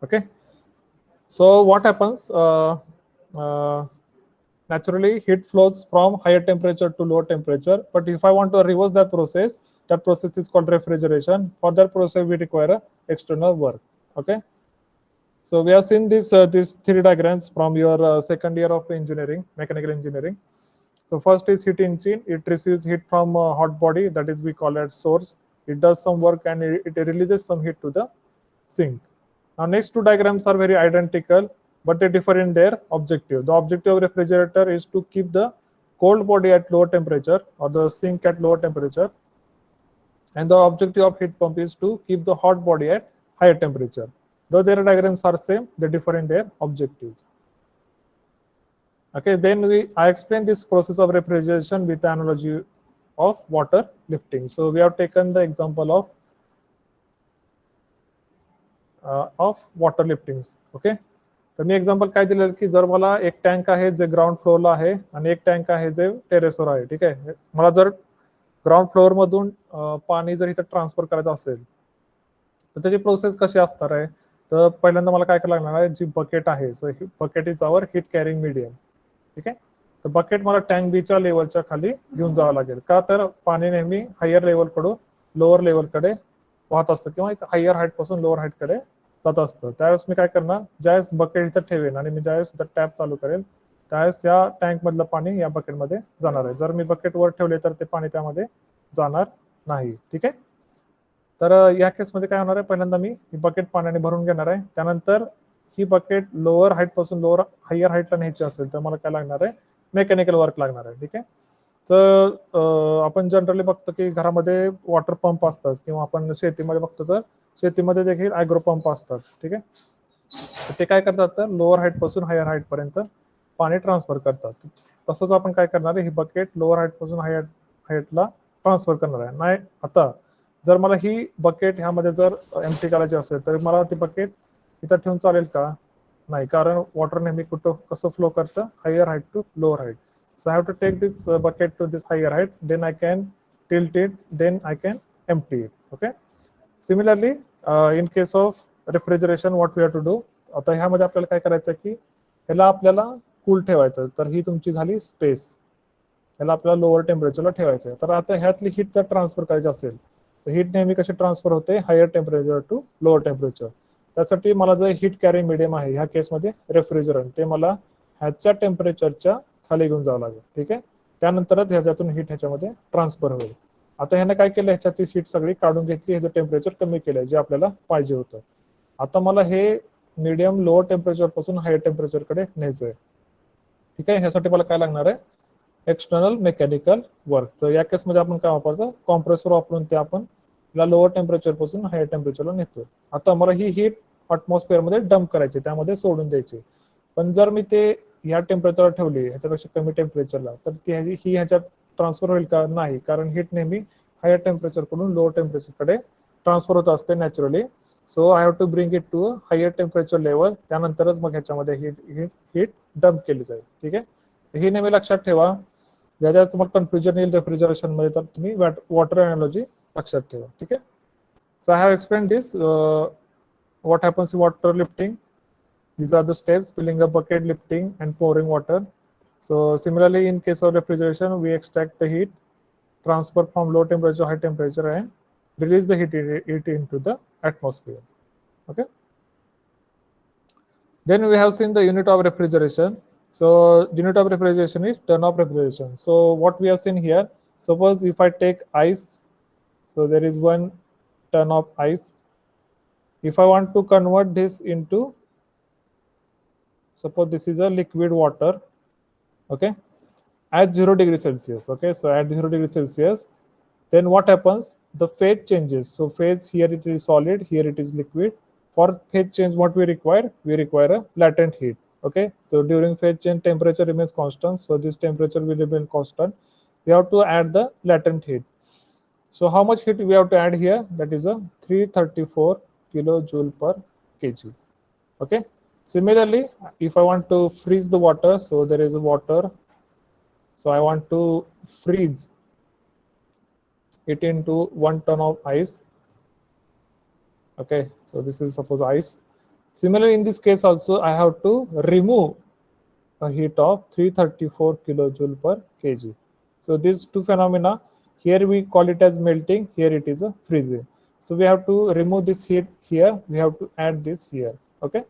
Okay, so what happens? Naturally, heat flows from higher temperature to lower temperature. But if I want to reverse that process is called refrigeration. For that process, we require a external work. Okay. So we have seen these three diagrams from your second year of engineering, mechanical engineering. So first is heat engine. It receives heat from a hot body, that is we call it source. It does some work and it releases some heat to the sink. Now next two diagrams are very identical, but they differ in their objective. The objective of refrigerator is to keep the cold body at lower temperature or the sink at lower temperature. And the objective of heat pump is to keep the hot body at higher temperature. Though their diagrams are same, they differ in their objectives. Okay, then I explain this process of refrigeration with the analogy of water lifting. So we have taken the example of water liftings. Okay, तर मी example काय दिलेलं की जर मला एक tank आहे जे ground फ्लोअरला आहे आणि एक टँक आहे जे टेरेसवर आहे. ठीक आहे, मला जर ग्राउंड फ्लोअर मधून पाणी जर इथं ट्रान्सफर करायचं असेल तर त्याची प्रोसेस कशी असणार आहे. तर पहिल्यांदा मला काय करायला लागणार आहे, जी बकेट आहे, so bucket is our heat carrying medium. ठीक आहे, तर बकेट मला टँक बीच्या लेवलच्या खाली घेऊन जावं लागेल. का तर पाणी नेहमी हायर लेवलकडून लोअर लेवलकडे वाहत असतं किंवा एक हायर हाईट पासून लोअर हाईटकडे जात असतं. त्यावेळेस मी काय करणार, ज्यावेळेस बकेट इथं ठेवेन आणि मी ज्यावेळेस इथं टॅप चालू करेल त्यावेळेस या टँक मधलं पाणी या बकेटमध्ये जाणार आहे. जर मी बकेट वर ठेवले तर ते पाणी त्यामध्ये जाणार नाही. ठीक आहे, तर या केसमध्ये काय होणार आहे, पहिल्यांदा मी ही बकेट पाण्याने भरून घेणार आहे. त्यानंतर ही बकेट लोअर हाईट पासून लोअर हायर हाईटला न्यायची असेल तर मला काय लागणार आहे, मेकॅनिकल वर्क लागणार आहे. ठीक आहे, तर आपण जनरली बघतो की घरामध्ये वॉटर पंप असतात किंवा आपण शेतीमध्ये बघतो तर शेतीमध्ये देखील ॲग्रो पंप असतात. ठीक आहे, ते काय करतात तर लोअर हाईट पासून हायर हाईट पर्यंत पाणी ट्रान्सफर करतात. तसंच आपण काय करणार आहे, ही बकेट लोअर हाईट पासून हायर हाईटला ट्रान्सफर करणार आहे. नाही, आता जर मला ही बकेट ह्यामध्ये जर एम्प्टी करायची असेल तर मला ती बकेट इथं ठेवून चालेल का, नाही, कारण वॉटर नेहमी कुठं कसं फ्लो करतं, higher height to lower height. So I have to take this bucket to this higher height, then I can tilt it, then I can empty it. Okay. Similarly, in case of refrigeration, what we have to do, आता ह्यामध्ये आपल्याला काय करायचं की ह्याला आपल्याला cool ठेवायचं. तर ही तुमची झाली स्पेस, ह्याला आपल्याला लोअर टेम्परेचरला ठेवायचं आहे. तर आता ह्यातली हीट जर ट्रान्सफर करायची असेल तर हीट नेहमी कशी ट्रान्सफर होते, higher temperature to lower temperature. त्यासाठी मला जे हीट कॅरिंग मीडियम आहे ह्या केसमध्ये रेफ्रिजरंट, ते मला ह्याच्या टेम्परेचरच्या खाली घेऊन जावं लागेल. ठीक आहे, त्यानंतरच ह्याच्यातून हीट ह्याच्यामध्ये ट्रान्सफर होईल. आता ह्याने काय केलं, ह्याच्यात हीट सगळी काढून घेतली, ह्याचं टेम्परेचर कमी केलंय जे आपल्याला पाहिजे होतं. आता मला हे मीडियम लोअर टेम्परेचर पासून हायर टेम्परेचर कडे न्यायचं आहे. ठीक आहे, ह्यासाठी मला काय लागणार आहे, एक्सटर्नल मेकॅनिकल वर्क. तर या केसमध्ये आपण काय वापरतो, कॉम्प्रेसर वापरून ते आपण लोअर टेम्परेचर पासून हायर टेम्परेचरला नेतो. आता मला ही हीट अटमॉस्फिअर मध्ये डंप करायची, त्यामध्ये सोडून द्यायची. पण जर मी ते ह्या टेम्परेचरला ठेवली, ह्याच्यापेक्षा कमी टेम्परेचरला, तर ती ही ह्याच्यात ट्रान्सफर होईल का, नाही, कारण हीट नेहमी हायर टेम्परेचर कडून लोअर टेम्परेचरकडे ट्रान्सफर होत असते naturally. So I have to bring it to higher temperature level, त्यानंतरच मग ह्याच्यामध्ये हीट डंप केली जाईल. ठीक आहे, हे नेहमी लक्षात ठेवा. ज्याच्यात तुम्हाला कन्फ्युजन येईल रेफ्रिजरेशन मध्ये तर तुम्ही वॉटर एनालॉजी लक्षात ठेवा. ठीक आहे, so I have explain this what happens in water lifting. These are the steps: filling a bucket, lifting and pouring water. So similarly in case of refrigeration, we extract the heat, transfer from low temperature to high temperature and release the heat into the atmosphere. Okay, then we have seen the unit of refrigeration. So the unit of refrigeration is turn off refrigeration. So what we have seen here, suppose if I take ice, so there is one ton of ice. If I want to convert this into, suppose this is a liquid water, okay, at 0 degree Celsius. Okay, so at 0 degree Celsius, then what happens, the phase changes. So phase, here it is solid, here it is liquid. For phase change, what we require a latent heat. Okay, so during phase change temperature remains constant, so this temperature will remain constant. We have to add the latent heat. So how much heat we have to add here, that is a 334 kilojoule per kg. Okay, similarly if I want to freeze the water, so there is water, so I want to freeze it into 1 ton of ice. Okay, so this is suppose ice. Similarly, in this case also, I have to remove a heat of 334 kilojoule per kg. So these two phenomena, here we call it as melting, here it is a freezing. So we have to remove this heat here, we have to add this here. Okay.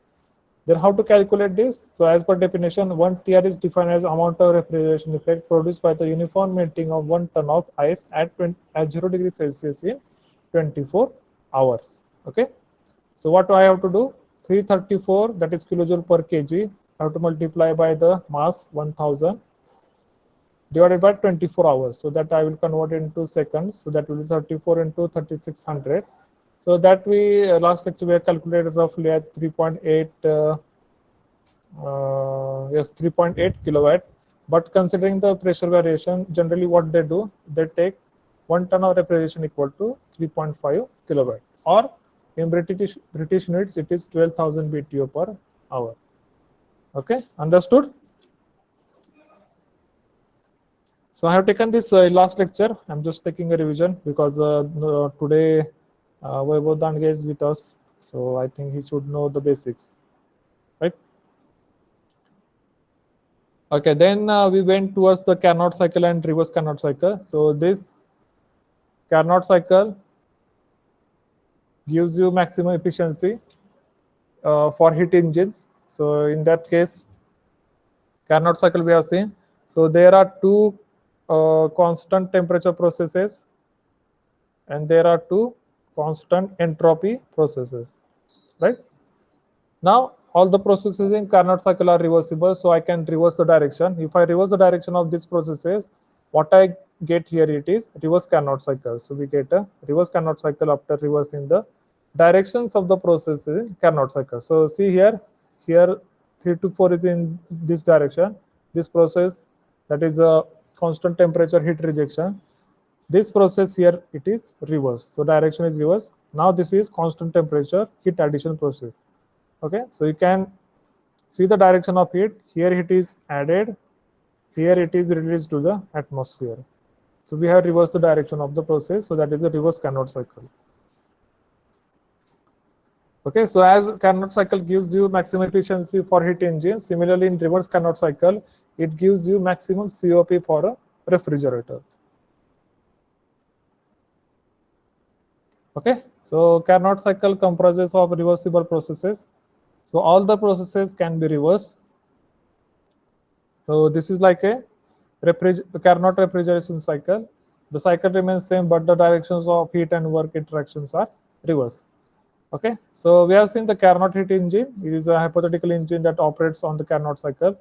Then how to calculate this? So as per definition, 1 TR is defined as amount of refrigeration effect produced by the uniform melting of 1 ton of ice at 0 degrees Celsius in 24 hours. Okay. So what do I have to do? 334, that is kilojoule per kg. I have to multiply by the mass 1000 divided by 24 hours. So that I will convert into seconds. So that will be 34 into 3600. So that we last lecture we have calculated roughly as 3.8 yes, 3.8 kilowatt. But considering the pressure variation, generally what they do, they take 1 ton of refrigeration equal to 3.5 kilowatt, or in British units it is 12,000 BTU per hour. Okay, understood? So I have taken this last lecture. I'm just taking a revision because today Vaibhav Dandge is with us, so I think he should know the basics, right? Okay, then we went towards the Carnot cycle and reverse Carnot cycle. So this Carnot cycle gives you maximum efficiency for heat engines. So in that case, Carnot cycle we have seen. So there are two constant temperature processes and there are two constant entropy processes, right? Now all the processes in Carnot cycle are reversible, so I can reverse the direction. If I reverse the direction of these processes, what I get here it is reverse Carnot cycle. So we get a reverse Carnot cycle after reversing the directions of the processes in Carnot cycle. So see here 3 to 4 is in this direction. This process, that is a constant temperature heat rejection. This process here it is reverse. So direction is reverse. Now this is constant temperature heat addition process. Okay, so you can see the direction of heat. Here it is added, here it is released to the atmosphere. So we have reversed the direction of the process. So that is a reverse Carnot cycle. Okay, so as Carnot cycle gives you maximum efficiency for heat engine, similarly in reverse Carnot cycle, it gives you maximum COP for a refrigerator. Okay, so Carnot cycle comprises of reversible processes. So all the processes can be reversed. So this is like a Carnot refrigeration cycle. The cycle remains same, but the directions of heat and work interactions are reversed. Okay, so we have seen the Carnot heat engine. It is a hypothetical engine that operates on the Carnot cycle.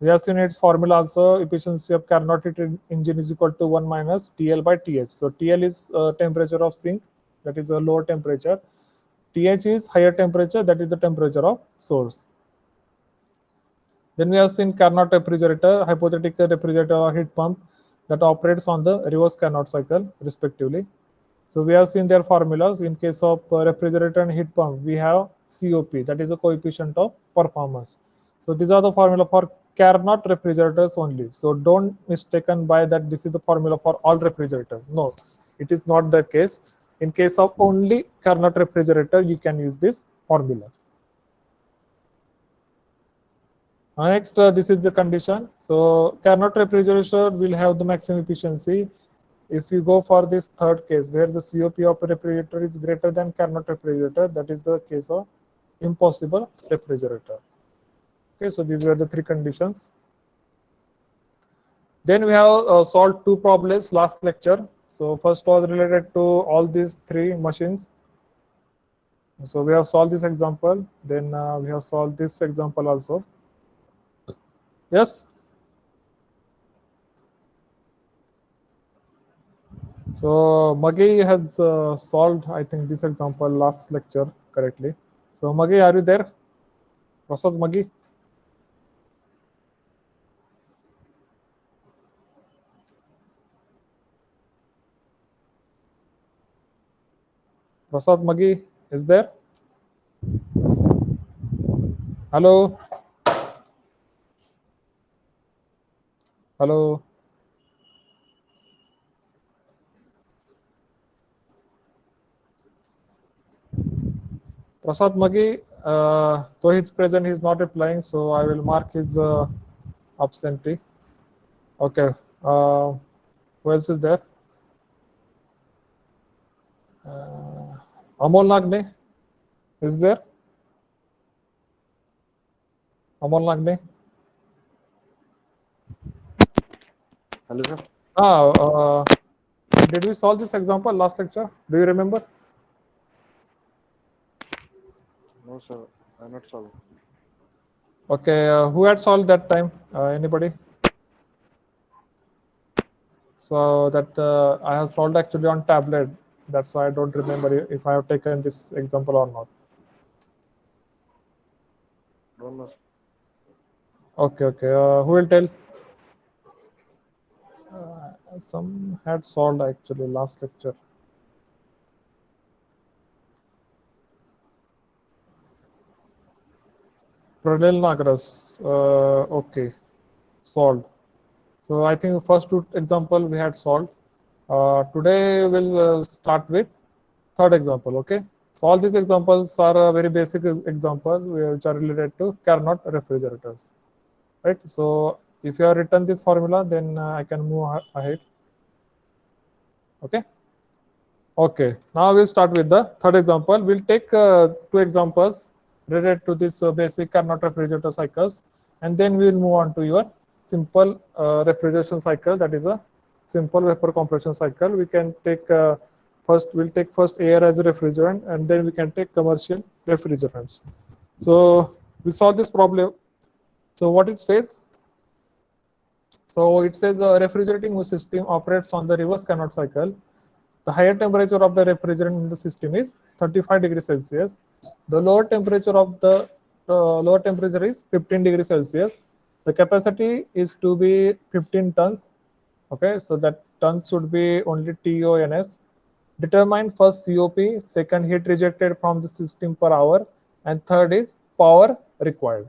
We have seen its formula also. Efficiency of Carnot heat engine is equal to 1 minus TL by TH. So TL is temperature of sink, that is a lower temperature. TH is higher temperature, that is the temperature of source. Then we have seen Carnot refrigerator, hypothetical refrigerator or heat pump that operates on the reverse Carnot cycle respectively. So we have seen their formulas. In case of refrigerator and heat pump, we have COP, that is a coefficient of performance. So these are the formula for Carnot refrigerators only. So don't mistaken by that this is the formula for all refrigerators. No, it is not the case. In case of only Carnot refrigerator, you can use this formula. Next, this is the condition. So Carnot refrigerator will have the maximum efficiency if you go for this third case where the COP of a refrigerator is greater than Carnot refrigerator. That is the case of impossible refrigerator. Okay, so these were the three conditions. Then we have solved two problems last lecture. So first was related to all these three machines. So we have solved this example. Then we have solved this example also. Yes. So Maggie has solved, I think, this example last lecture correctly. So Maggie, are you there? Prasad, Maggie? Prasad, Maggie is there? Hello? Hello? Prasad, Maggie, Though he's present, he's not replying, so I will mark his absentee. Okay. Who else is there? Amol Nagne is there? Amol Nagne. Hello, sir. Did we solve this example last lecture? Do you remember? No, sir. I'm not solving. Okay. Who had solved that time? Anybody? So that I have solved actually on tablet. That's why I don't remember if I have taken this example or not. Don't know. Okay. Okay. Who will tell? Some had solved actually last lecture. Pranil Nagras. Okay. Solved. So I think first two example we had solved. Today we'll start with third example. Okay. So all these examples are very basic examples which are related to Carnot refrigerators. Right. So if you have written this formula, then I can move ahead. Okay. Okay, now we'll start with the third example. We'll take two examples related to this basic Carnot refrigerator cycles, and then we will move on to your simple refrigeration cycle, that is a simple vapor compression cycle. We can take we'll take first air as a refrigerant, and then we can take commercial refrigerants. So we solve this problem. So what it says? So it says a refrigerating system operates on the reverse Carnot cycle. The higher temperature of the refrigerant in the system is 35 degrees Celsius. The lower temperature of the lower temperature is 15 degrees Celsius. The capacity is to be 15 tons. Okay, so that tons should be only TONS. Determine first COP, second heat rejected from the system per hour, and third is power required.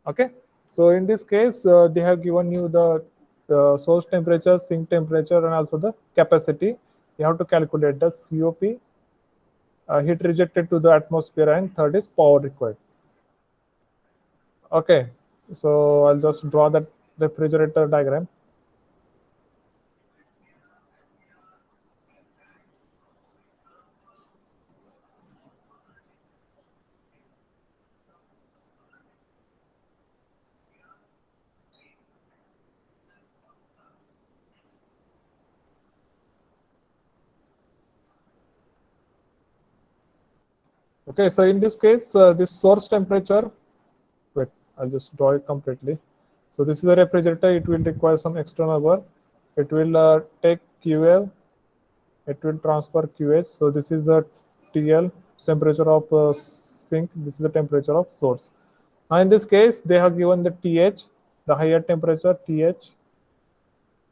Okay, so in this case, they have given you the source temperature, sink temperature, and also the capacity. You have to calculate the COP, heat rejected to the atmosphere, and third is power required. Okay, so I'll just draw that refrigerator diagram. Okay, so in this case, this source temperature, wait, I'll just draw it completely. So this is a refrigerator. It will require some external work. It will take QL. It will transfer QH. So this is the TL, temperature of sink. This is the temperature of source. Now in this case, they have given the TH, the higher temperature TH,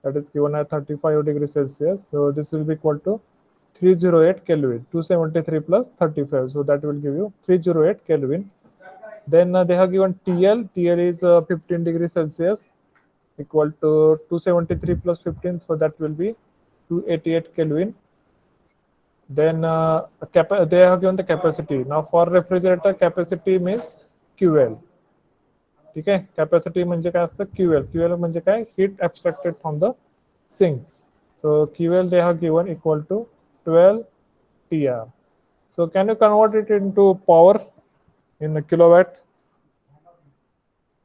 that is given at 35 degrees Celsius. So this will be equal to 308 Kelvin, 273 plus 35. So that will give you 308 Kelvin. Then they have given TL. TL is 15 degrees Celsius, equal to 273 plus 15. So that will be 288 Kelvin. Then they have given the capacity. Now for refrigerator, capacity means QL. ठीक आहे, capacity म्हणजे काय असतं, QL. QL म्हणजे काय, heat abstracted from the sink. So QL they have given equal to 12 TR. So can you convert it into power in a kilowatt?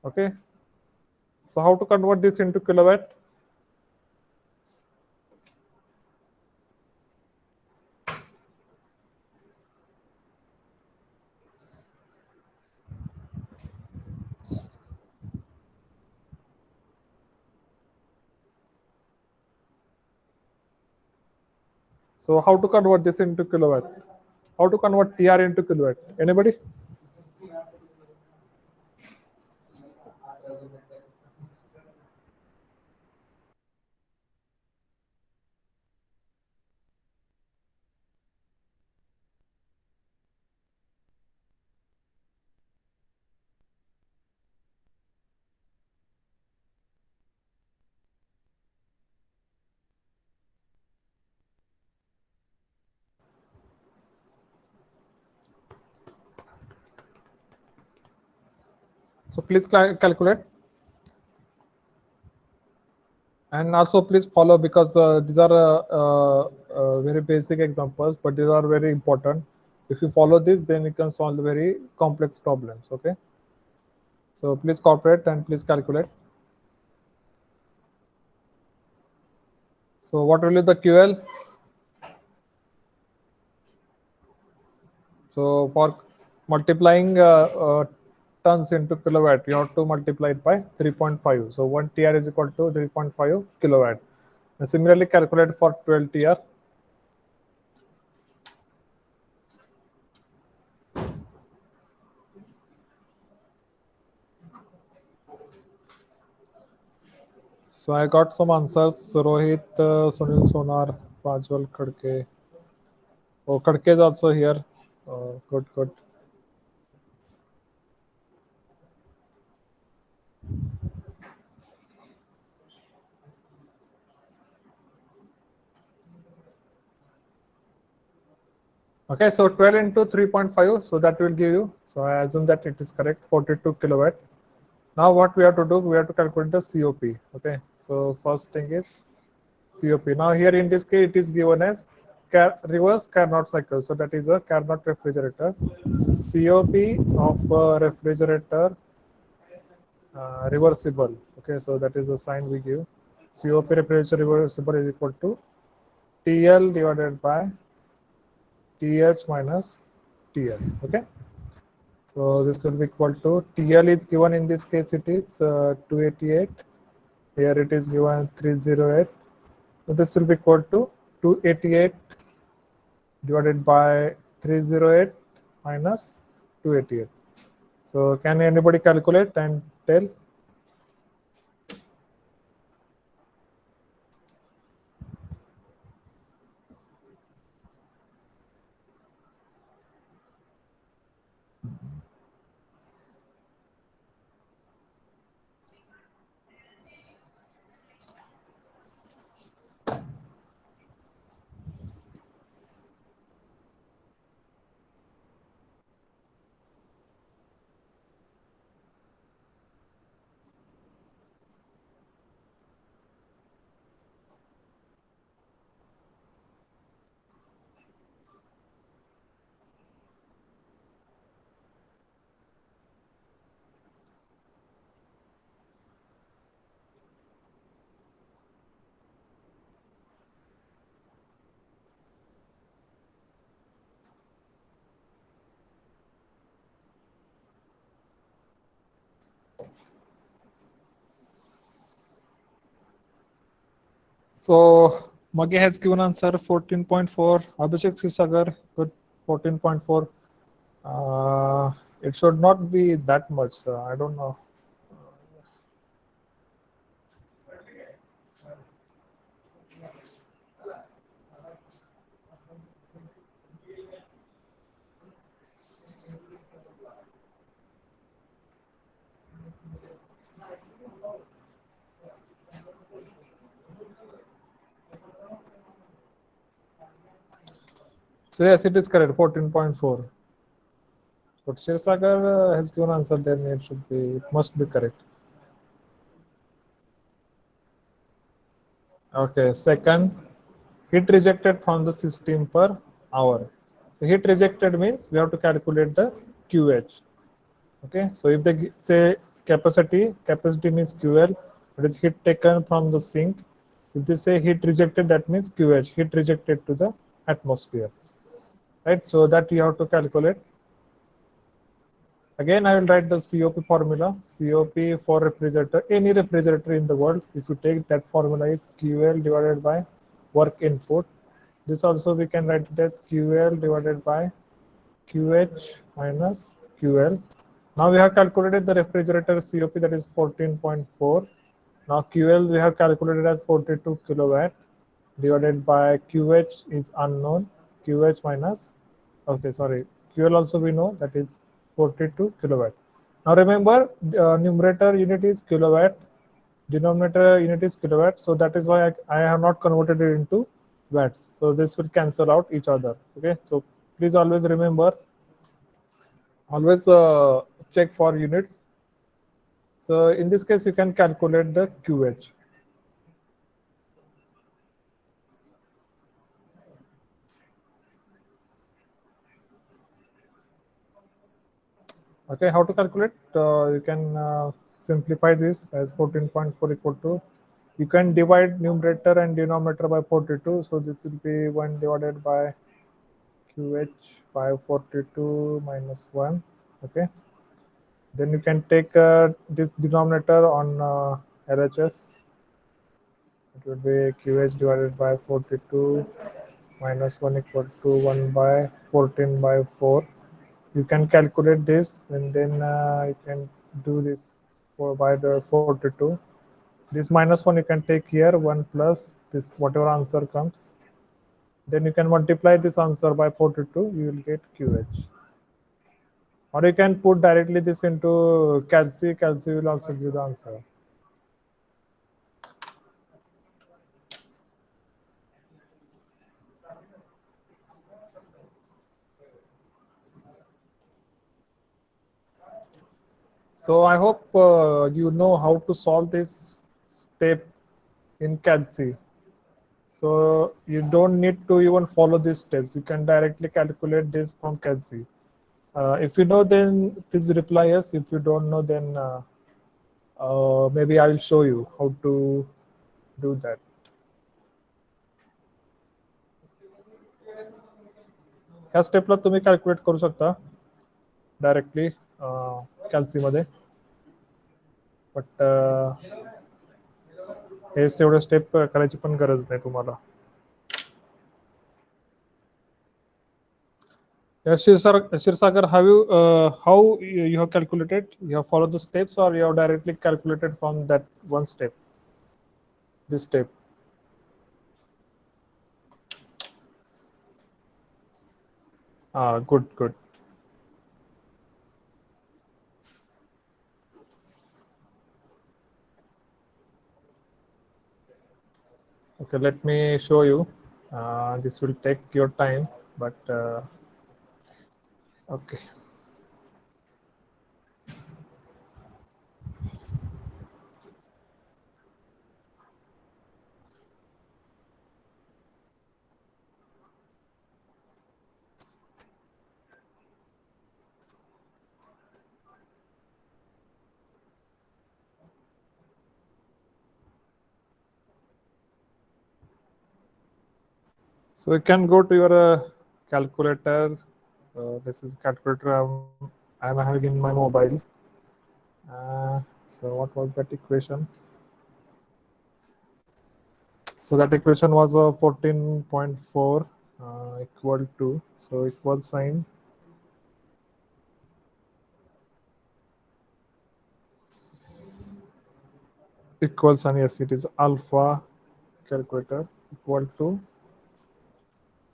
Okay, so how to convert this into kilowatt? So how to convert this into kilowatt? How to convert TR into kilowatt? Anybody? So please calculate. And also please follow, because these are very basic examples, but these are very important. If you follow this, then you can solve the very complex problems. Okay. So please cooperate and please calculate. So what will be the QL? So for multiplying tons into kilowatt, you have to multiply it by 3.5. So 1 TR is equal to 3.5 kilowatt. And similarly, calculate for 12 TR. So I got some answers. Rohit, Sunil Sonar, Prajwal Khadke. Oh, Khadke is also here. Good, good. Okay, so 12 into 3.5, so that will give you, so I assume that it is correct, 42 kilowatt. Now what we have to do, we have to calculate the COP. Okay, so first thing is COP. Now here in this case, it is given as reverse Carnot cycle. So that is a Carnot refrigerator. So COP of refrigerator reversible. Okay, so that is the sign we give. COP refrigerator reversible is equal to TL divided by TH minus TL. Okay. So this will be equal to TL is given in this case, it is 288. Here it is given 308. So this will be equal to 288 divided by 308 minus 288. So can anybody calculate and tell? So Maggie has given answer 14.4. Abhishek Sisagar, good, 14.4. It should not be that much. I don't know. So yes, it is correct, 14.4. But Shirsagar has given answer, then it must be correct. Okay, second, heat rejected from the system per hour. So heat rejected means we have to calculate the QH. Okay, so if they say capacity means QL, that is heat taken from the sink. If they say heat rejected, that means QH, heat rejected to the atmosphere. Right, so that you have to calculate. Again, I will write the COP formula. COP for refrigerator, any refrigerator in the world, if you take that formula is QL divided by work input. This also we can write it as QL divided by QH minus QL. Now we have calculated the refrigerator COP, that is 14.4. Now QL we have calculated as 42 kilowatt divided by QH is unknown, QH minus, okay, sorry, QL also we know, that is 42 kilowatt. Now remember, numerator unit is kilowatt, denominator unit is kilowatt, so that is why I have not converted it into watts. So this will cancel out each other. Okay, so please always remember, always check for units. So in this case, you can calculate the QH. Okay, how to calculate? You can simplify this as 14.4 equal to, you can divide numerator and denominator by 42. So this will be 1 divided by QH by 42 minus 1. Okay. Then you can take this denominator on LHS. It will be QH divided by 42 minus 1 equal to 1 by 14 by 4. You can calculate this, and then you can do this for by the 42. This minus 1 you can take here, 1 plus this whatever answer comes. Then you can multiply this answer by 42, you will get QH. Or you can put directly this into calci. Calci will also give the answer. So I hope you know how to solve this step in calci. So you don't need to even follow these steps. You can directly calculate this from calci. If you know, then please reply yes. If you don't know, then maybe I will show you how to do that. ह्या स्टेपला तुम्ही calculate करू शकता directly कॅल्सी मध्ये, but हे एवढे step करायची पण गरज नाही तुम्हाला. Shirsagar, have you how you have calculated? You have followed the steps, or you have directly calculated from that one step? This step. Good, good. Okay, let me show you. This will take your time, but okay. So you can go to your calculator. This is calculator I'm having in my mobile. So what was that equation? So that equation was 14.4 equal to, so equal sign equals, and yes, it is alpha calculator equal to,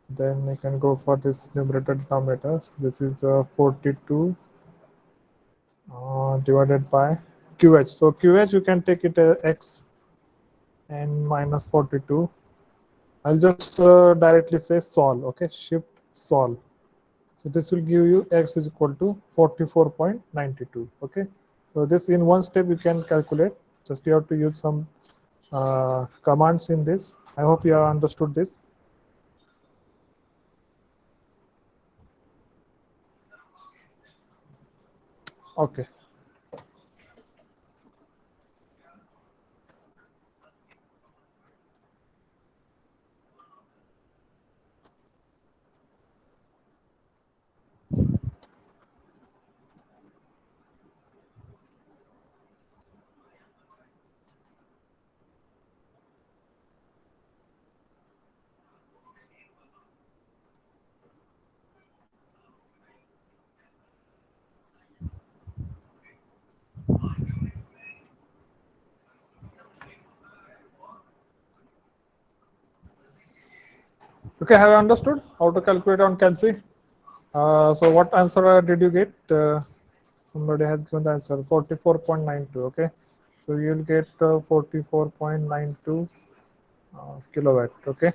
then you can go for this numerator denominator. So this is 42 divided by QH. So QH you can take it x and minus 42. I'll just directly say solve. Okay, shift solve. So this will give you x is equal to 44.92. Okay, so this in one step you can calculate. Just you have to use some commands in this. I hope you have understood this. Okay. Okay, have you understood how to calculate on calci? So what answer did you get? Somebody has given the answer 44.92. Okay, so you'll get 44.92 kilowatt. Okay,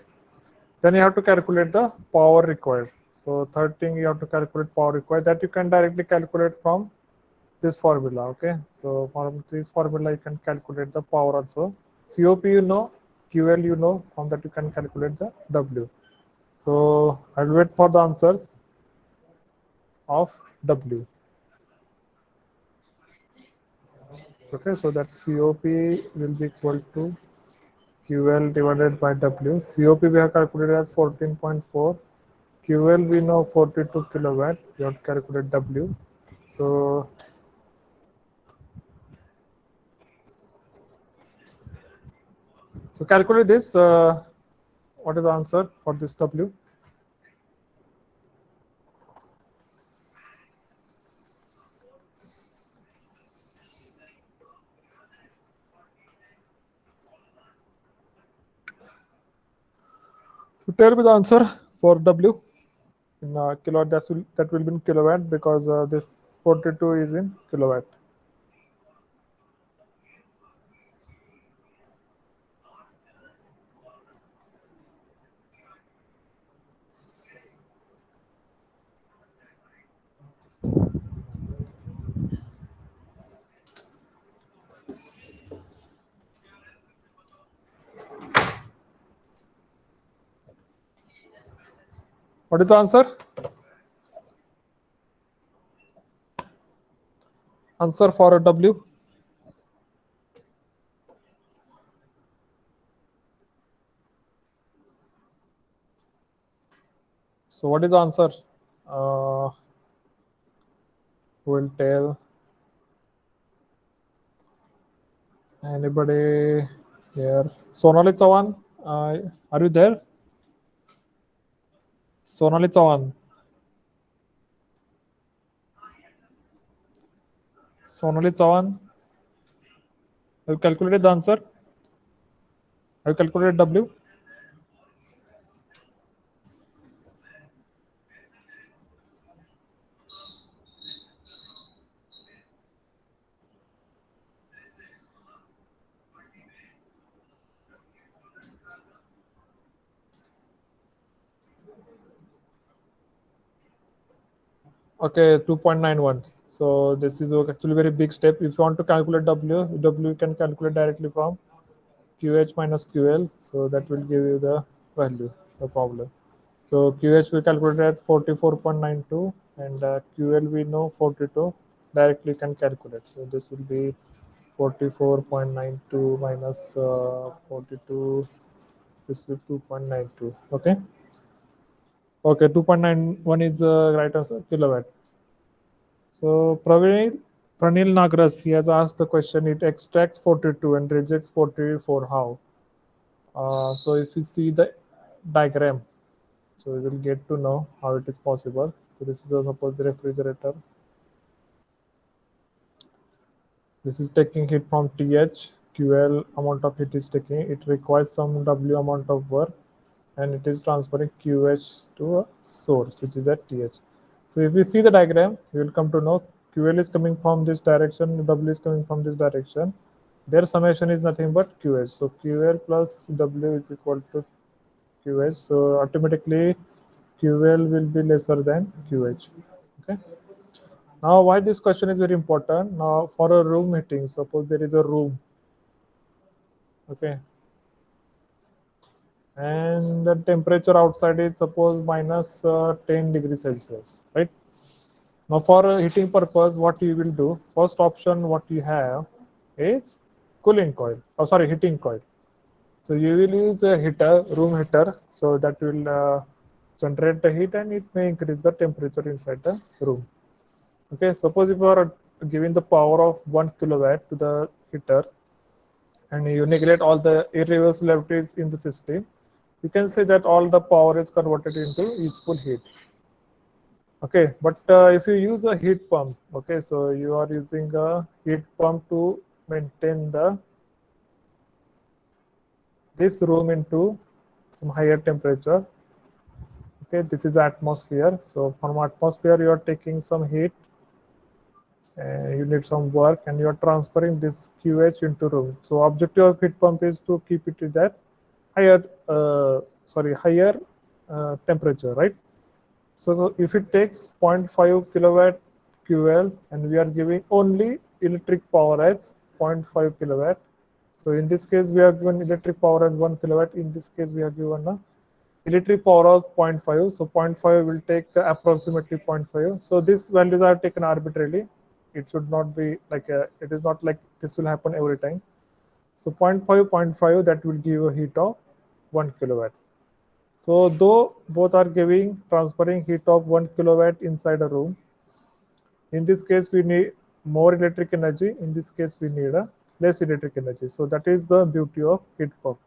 then you have to calculate the power required. So third thing, you have to calculate power required, that you can directly calculate from this formula. Okay, so from this formula you can calculate the power also. COP you know, QL you know, from that you can calculate the W. So I'll wait for the answers of W. Okay, so that COP will be equal to QL divided by W. COP we have calculated as 14.4. QL we know 42 kilowatt. We have to calculate W. So calculate this. What is the answer for this W? So tell me the answer for W in kilowatt. That will be in kilowatt because this 42 is in kilowatt. What is the answer? Answer for a W. So what is the answer? Who will tell? Anybody here? Sonali Chavan, are you there? Sonali Chavan. Sonali Chavan. Have you calculated the answer? Have you calculated W? Okay, 2.91. So this is actually very big step. If you want to calculate W you can calculate directly from QH minus QL. So that will give you the value, no problem. So QH we calculated as 44.92 and QL we know 42. Directly can calculate. So this will be 44.92 minus 42. This will be 2.92. Okay. Okay, 2.91 is the right answer, kilowatt. So Pranil Nagras, he has asked the question, it extracts 42 and rejects 44, how? So if you see the diagram, so we will get to know how it is possible. So this is suppose the refrigerator. This is taking heat from TH, QL amount of heat is taking, it requires some W amount of work and it is transferring QH to a source, which is at TH. So if we see the diagram, you will come to know QL is coming from this direction, W is coming from this direction. Their summation is nothing but QH. So QL plus W is equal to QH. So automatically QL will be lesser than QH. Okay. Now why this question is very important? Now for a room heating, suppose there is a room. Okay. And the temperature outside is suppose minus 10 degrees Celsius, right? Now for a heating purpose, what you will do, first option what you have is cooling coil, oh sorry, heating coil. So you will use a heater, room heater, so that will generate the heat and it may increase the temperature inside the room. Okay, suppose if you are giving the power of 1 kilowatt to the heater and you neglect all the irreversibilities in the system, you can say that all the power is converted into useful heat. Okay, but if you use a heat pump, okay, so you are using a heat pump to maintain this room into some higher temperature. Okay, this is atmosphere. So from atmosphere you are taking some heat, you need some work, and you are transferring this QH into room. So objective of heat pump is to keep it to that higher, higher temperature, right? So if it takes 0.5 QL, and we are giving only electric power as 0.5 kilowatt. So in this case, we are given electric power as 1 kilowatt. In this case, we are given a electric power of 0.5. So 0.5 will take approximately 0.5. So these values are taken arbitrarily. It should not be like it is not like this will happen every time. So 0.5, that will give a heat of 1 kilowatt. So though both are giving transferring heat of 1 kilowatt inside a room, in this case we need more electric energy. In this case we need a less electric energy. So that is the beauty of heat pump.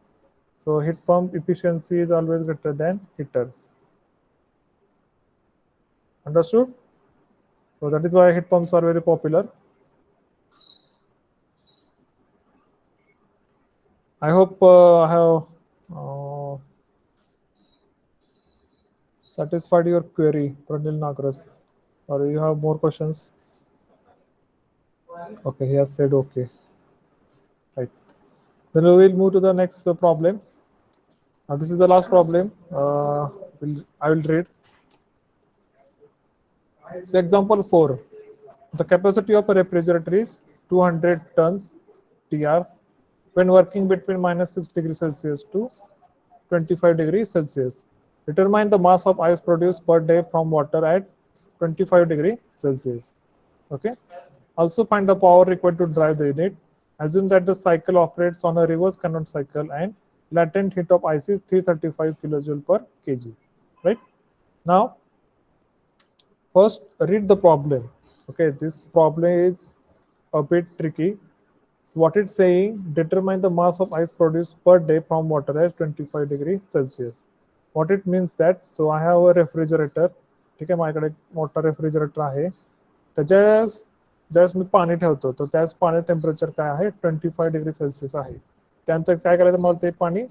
So heat pump efficiency is always greater than heaters. Understood? So that is why heat pumps are very popular. I hope I have satisfied your query, Pranil Nagras. Or you have more questions? Okay, he has said okay. Right. Then we will move to the next problem. Now this is the last problem. I will read. So example 4. The capacity of a refrigerator is 200 tons TR when working between -6 degrees Celsius to 25 degrees Celsius. Determine the mass of ice produced per day from water at 25 degrees Celsius. Okay. Also find the power required to drive the unit. Assume that the cycle operates on a reverse Carnot cycle and latent heat of ice is 335 kilojoule per kg. Right. Now, first read the problem. Okay, this problem is a bit tricky. So what it's saying, determine the mass of ice produced per day from water at 25 degrees Celsius. What it means that, so I have a refrigerator. ठीक आहे, माझ्याकडे एक मोठा refrigerator आहे. त्याच्या ज्यावेळेस मी पाणी ठेवतो तर त्याच पाणी टेम्परेचर काय आहे 25 डिग्री सेल्सिअस आहे. त्यानंतर काय करायचं, मला ते पाणी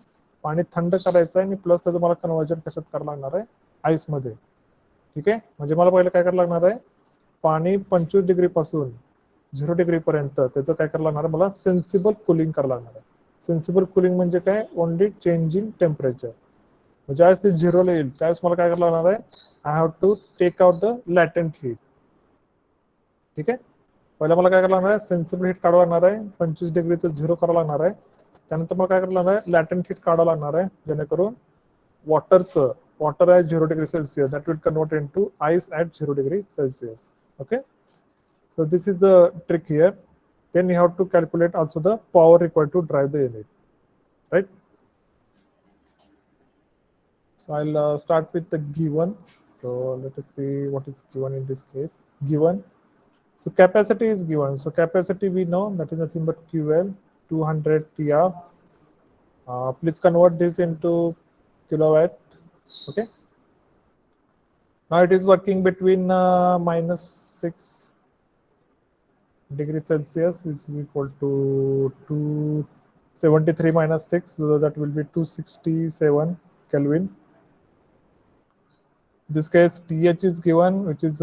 थंड करायचं आहे आणि प्लस त्याचं मला कन्व्हर्जन कशात करावं लागणार आहे, आईसमध्ये. ठीक आहे, म्हणजे मला पहिलं काय करावं लागणार आहे, पाणी 25 डिग्री पासून 0 डिग्री पर्यंत त्याचं काय करावं लागणार आहे, मला सेन्सिबल कुलिंग करावं लागणार आहे. सेन्सिबल कुलिंग म्हणजे काय, ओनली चेंजिंग टेम्परेचर. ज्यावेळेस ते 0ला येईल त्यावेळेस मला काय करावं लागणार आहे, I have to take out the latent heat. ठीक आहे, पहिला मला काय करावं लागणार आहे, सेन्सिबल हीट काढावं लागणार आहे, 25 डिग्रीचं 0 करावं लागणार आहे. त्यानंतर मला काय करावं लागणार आहे, लॅटेंट हीट काढावं लागणार आहे, जेणेकरून water at 0 degree Celsius that will convert into ice at 0 degree Celsius. Okay, so this is the trick here. Then you have to calculate also the power required to drive the unit, right? So I'll start with the given. So let us see what is given in this case. Given, so capacity is given. So capacity we know that is nothing but QL 200 TR. Please convert this into kilowatt. Okay, now it is working between -6 degrees Celsius, which is equal to 273 minus 6, so that will be 267 Kelvin. In this case, TH is given, which is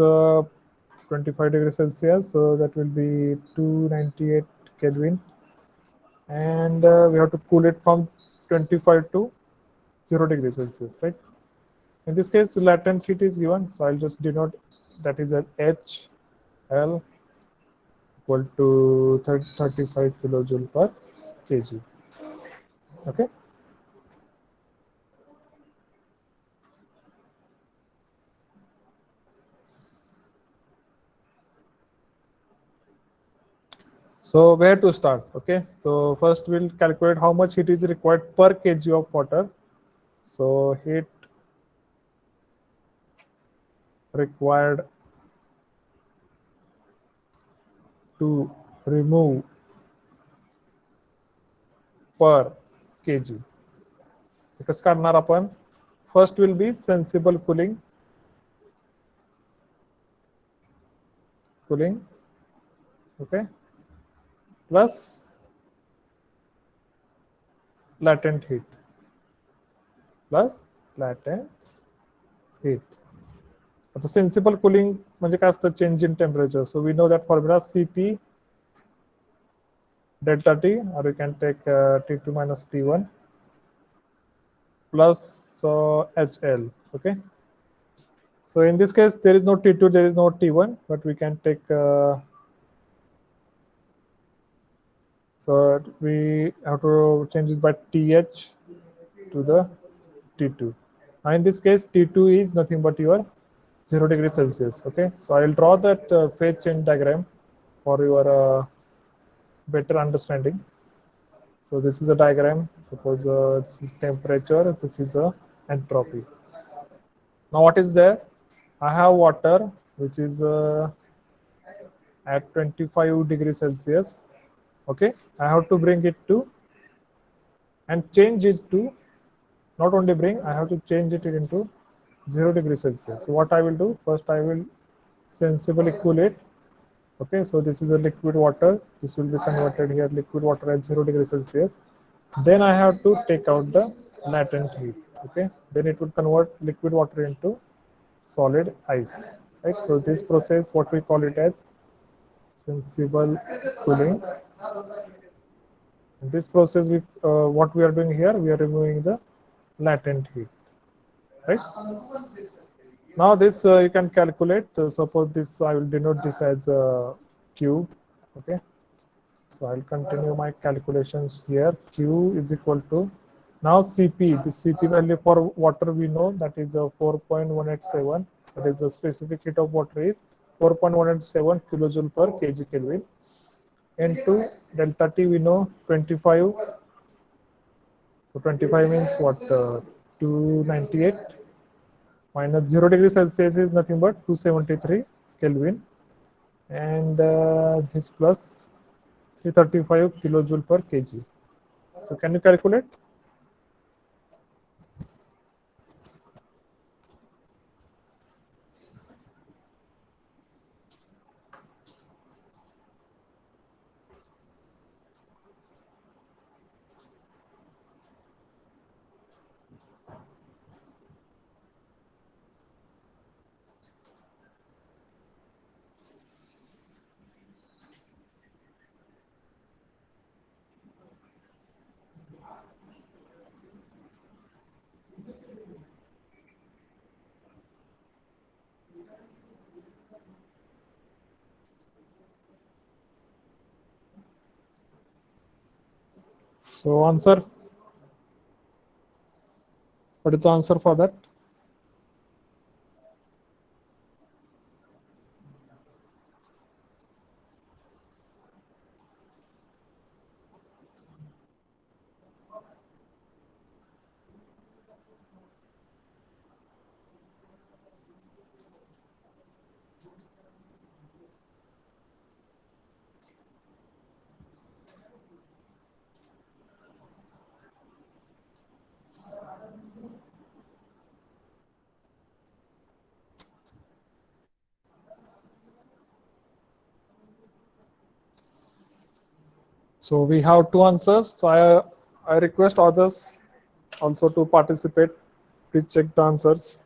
25 degrees Celsius, so that will be 298 Kelvin. And we have to cool it from 25 to 0 degrees Celsius, right? In this case, the latent heat is given, so I'll just denote that is as HL equal to 35 kilojoule per kg. Okay. So where to start? Okay, so first we'll calculate how much heat is required per kg of water. So heat required to remove per kg. So कसं काढणार आपण? First will be sensible cooling. Okay, plus latent heat. But the sensible cooling म्हणजे काय असतं, change in temperature. So we know that formula Cp delta T, or you can take T2 minus T1 plus HL. Okay, So in this case, there is no T2, there is no T1, but we can take. So we have to change it by TH to the T2. Now in this case, T2 is nothing but your 0 degrees Celsius. Okay, so I will draw that phase change diagram for your better understanding. So this is a diagram. Suppose this is temperature, this is entropy. Now what is there? I have water which is at 25 degrees Celsius. Okay, I have to bring it to and change it to, not only bring, I have to change it into 0 degrees Celsius. So what I will do, first I will sensibly cool it. Okay, so this is a liquid water. This will be converted here, liquid water at 0 degrees Celsius. Then I have to take out the latent heat. Okay, then it will convert liquid water into solid ice. Right, so this process, what we call it as sensible cooling. In this process, what we are doing here, we are removing the latent heat. Right. Now this you can calculate. Suppose this, I will denote this as Q. Okay. So I'll continue my calculations here. Q is equal to, now Cp. The Cp value for water we know, that is 4.187. That is the specific heat of water is 4.187 kilojoule per kg Kelvin. Into delta T we know 25. So 25 means what? 298 minus 0 degrees Celsius is nothing but 273 Kelvin, and this plus 335 kilojoule per kg. So can you calculate? So answer, what is the answer for that? So we have two answers. So I request others also to participate. Please check the answers.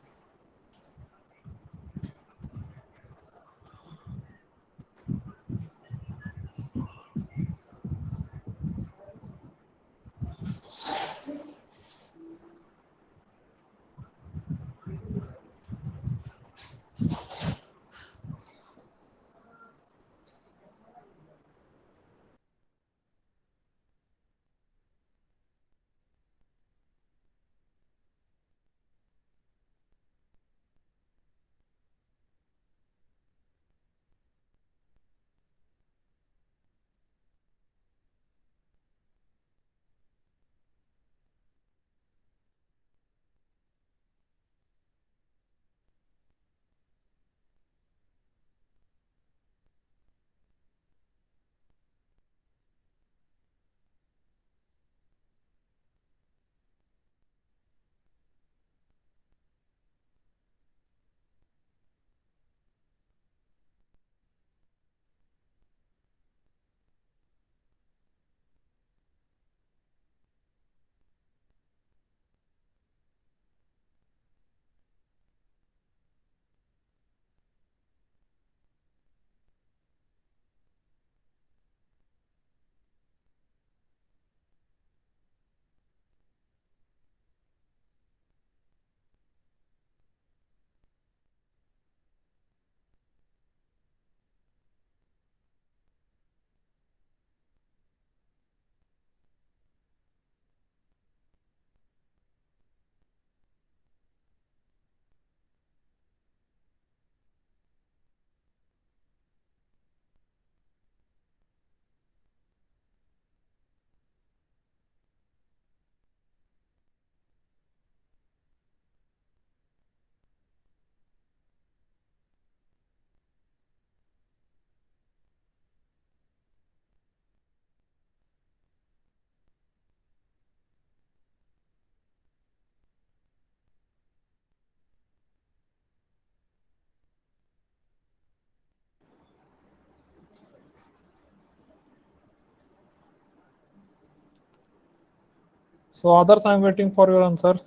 So others, I'm waiting for your answer.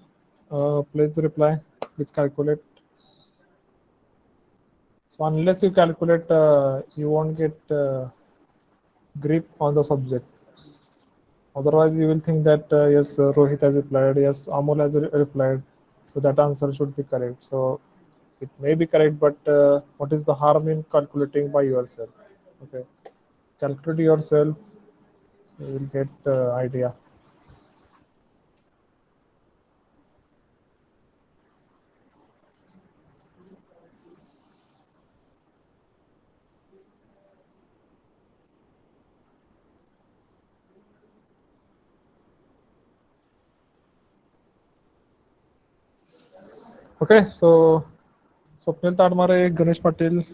Please reply. Please calculate. So unless you calculate, you won't get grip on the subject. Otherwise, you will think that yes, Rohit has replied, yes, Amol has replied, so that answer should be correct. So it may be correct, but what is the harm in calculating by yourself? Okay, calculate yourself, so you will get idea. Okay, so Swapnil Tadmare, Ganesh Patil,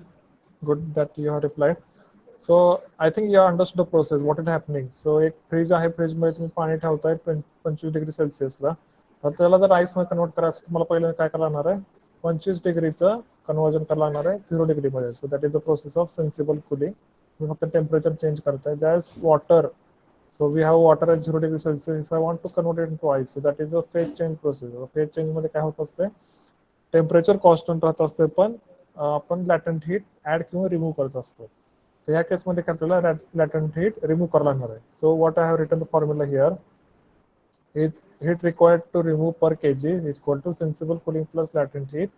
good that you have replied. So I think you understood the process, what is happening. So एक freeze आहे, freeze मध्ये तुम्ही पाणी ठेवताय 25°C तर त्याला जर ice मध्ये convert करायचं तुम्हाला पहिलं काय करायला लागणार आहे, 25°चं कन्वर्जन करायला लागणार आहे 0° मध्ये. So that is the process of sensible cooling. तुम्ही फक्त टेम्परेचर चेंज करताय. Jazz water, so we have water at 0°C. if I want to convert it into ice, so that is a phase change process. phase change मध्ये काय होत असते, temperature constant राहत असते, पण आपण लॅटंट हीट ऍड किंवा रिमूव्ह करत असतो. तर या केसमध्ये काय आपल्याला लॅटंट हीट रिमूव्ह करायला लागणार आहे. So what I have written the formula here is heat required to remove per kg is equal to sensible cooling plus latent heat.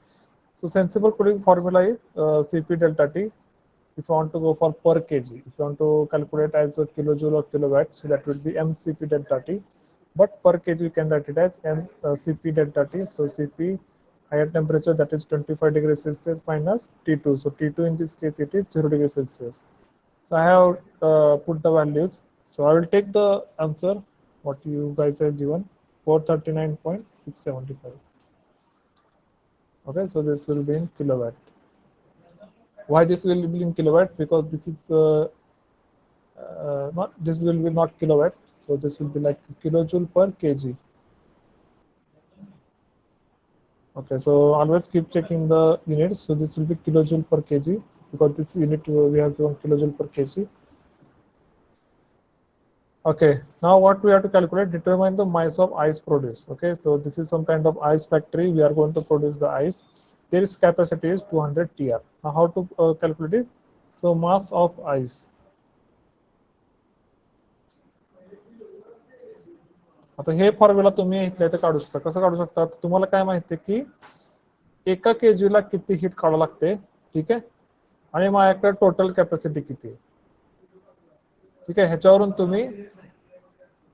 So sensible cooling formula is Cp delta T. If you want to go for per kg, if you want to calculate as a kilojoule or kilowatt, so that will be mCp delta T. But per kg you can write it as Cp delta T. So Cp higher temperature, that is 25°C minus T2. So T2 in this case it is 0°C. So I have put the values. So I will take the answer what you guys have given, 439.675. Okay, so this will be in kilowatt. Why this will be in kilowatt? Because this is not, this will be not kilowatt. So this will be like kilojoule per kg. Okay, so always keep checking the units. So this will be kilojoule per kg, because this unit we have given kilojoule per kg. Okay, now what we have to calculate, determine the mass of ice produced. Okay, so this is some kind of ice factory. We are going to produce the ice. This capacity is 200 TR. Now how to calculate it? So mass of ice. आता हे formula तुम्ही इथल्या इथे काढू शकता. कसं काढू शकता, तुम्हाला काय माहिती आहे की एका केजीला किती हीट काढावं लागते, ठीक आहे, आणि माझ्याकडे टोटल कॅपॅसिटी किती आहे, ठीक आहे, ह्याच्यावरून तुम्ही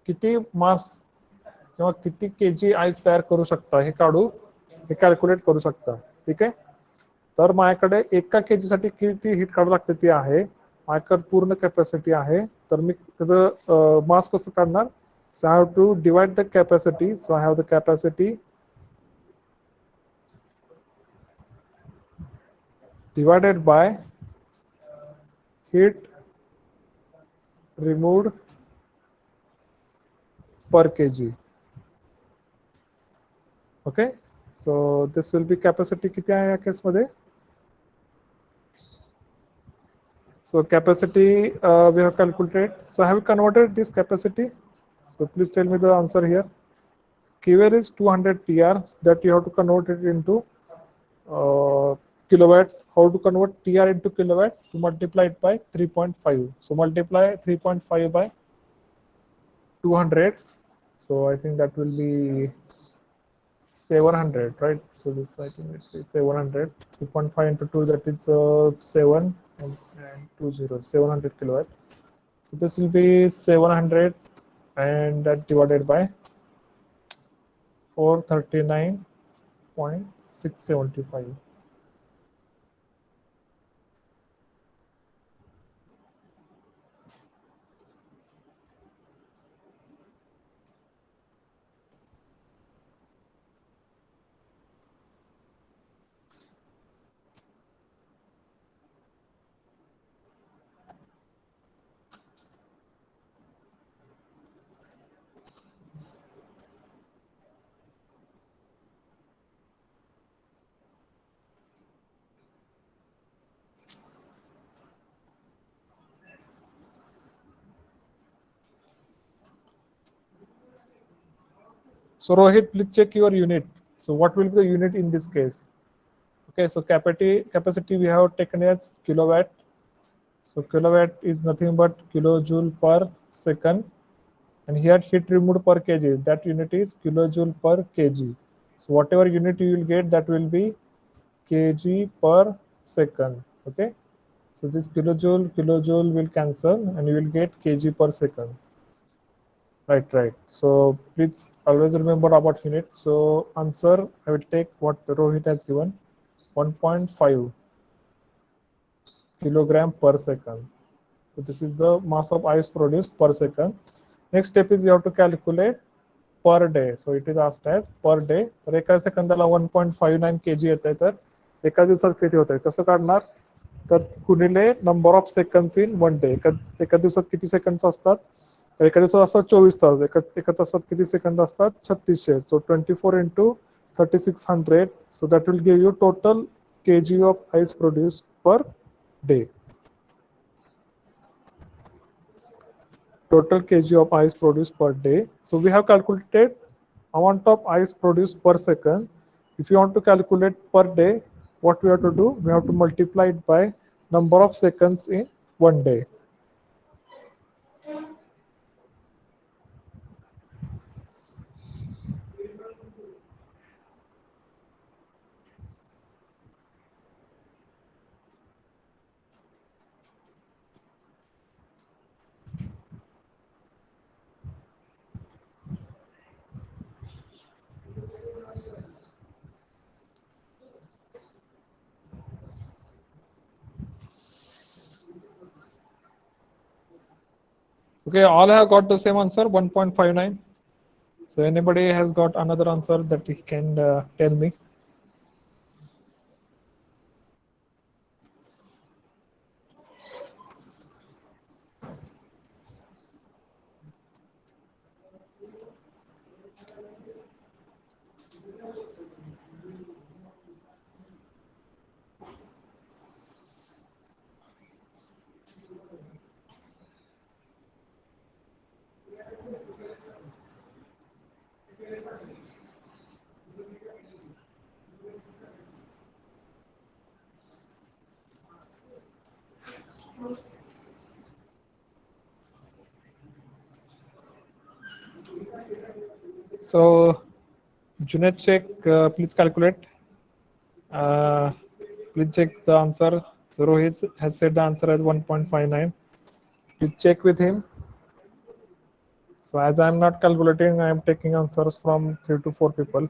किती मास किंवा किती केजी आईस तयार करू शकता हे काढू, हे कॅल्क्युलेट करू शकता, ठीक आहे. तर माझ्याकडे एका केजी साठी किती हीट काढावं लागते ती आहे, माझ्याकडे पूर्ण कॅपॅसिटी आहे, तर मी त्याचं मास कसं काढणार. So I have to divide the capacity. So I have the capacity divided by heat removed per kg. Okay, so this will be capacity किती आहे या केस मध्ये. So capacity we have calculated. So I have converted this capacity. So please tell me the answer here. QR is 200 TR, that you have to convert it into kilowatt. How to convert TR into kilowatt? To multiply it by 3.5. So multiply 3.5 by 200. So I think that will be 700, right? So this, I think it is 700. 3.5 into 2, that is 7 and 20, 700 kilowatt. So this will be 700 and that divided by 439.675. So Rohit, please check your unit. So what will be the unit in this case? Okay, so capacity we have taken as kilowatt. So kilowatt is nothing but kilojoule per second. And here heat removed per kg, that unit is kilojoule per kg. So whatever unit you will get, that will be kg per second. Okay, so this kilojoule will cancel and you will get kg per second. Right. So please always remember about unit. So answer, I will take what Rohit has given, 1.5 kilogram per second. So this is the mass of ice produced per second. Next step is you have to calculate per day. So it is asked as per day. तर एका सेकंदाला 1.59 kg येत आहे, तर एका दिवसात किती होत आहे कसं काढणार, तर गुणिले number of seconds in one day. एका दिवसात किती सेकंड्स असतात, तर एका दिवसात असतात 24 तास. एका तासात किती सेकंद असतात, 3600. सो 24 into 3600. So that will give you total kg of ice produced per day. Total kg of ice produced per day. So we have calculated amount of ice produced per second. If you want to calculate per day, what we have to do, we have to multiply it by number of seconds in one day. Okay, all have got the same answer, 1.59. So anybody has got another answer that he can tell me? So Junaid check, please calculate. Please check the answer. So Rohit has said the answer as 1.59. Please check with him. So as I am not calculating, I am taking answers from 3 to 4 people.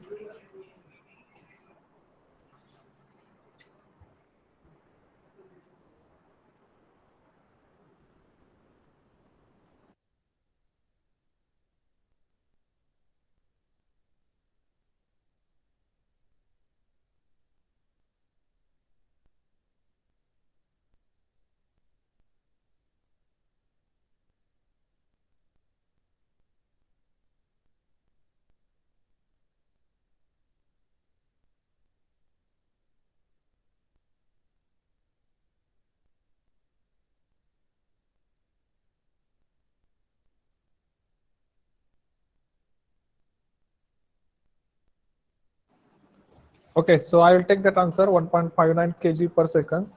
Okay, so I will take that answer, 1.59 kg per second.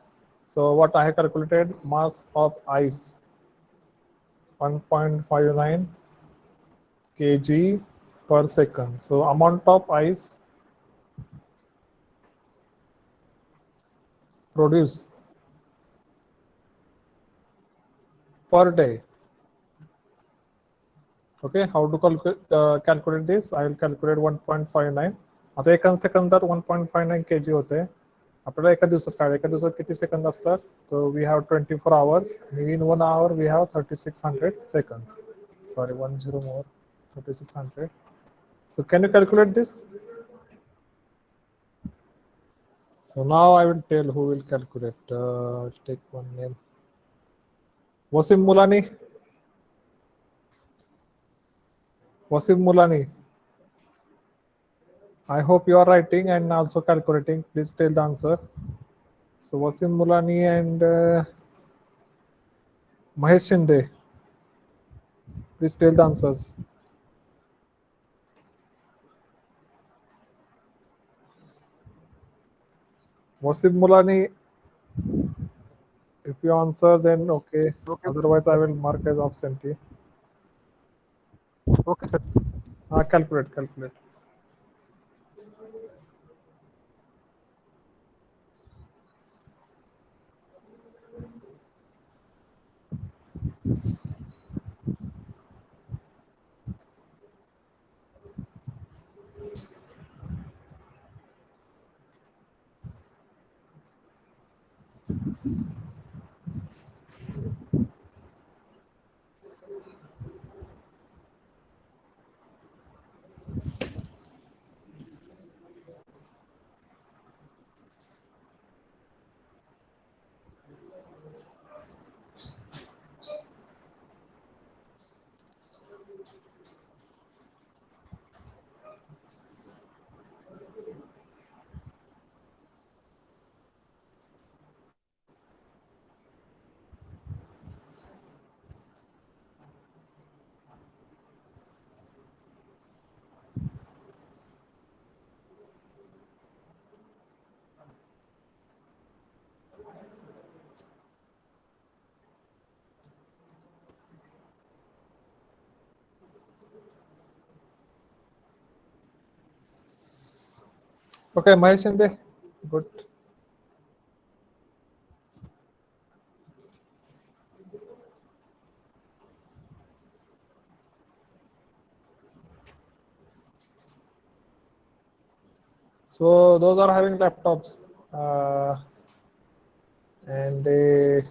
So what I have calculated, mass of ice, 1.59 kg per second. So amount of ice produced per day. Okay, how to calculate this? I will calculate 1.59. आता एका सेकंदात 1.59 kg होते. आपल्याला एका दिवसात काय, एका दिवसात किती सेकंद असतात, so we have 24 hours. In 1 hour we have 3600 seconds. Sorry, 10 more, 3600. So can you calculate this? So now I will tell who will calculate. Take one name. Wasim Mulani. Wasim Mulani. I hope you are writing and also calculating. Please tell the answer. So Wasim Mulani and Mahesh Shinde. Please tell the answers. Wasim Mulani, if you answer, then okay. Okay. Otherwise, I will mark as absentee. Okay, sir. Calculate. Okay, Mahesh Shinde, good. So those are having laptops, and they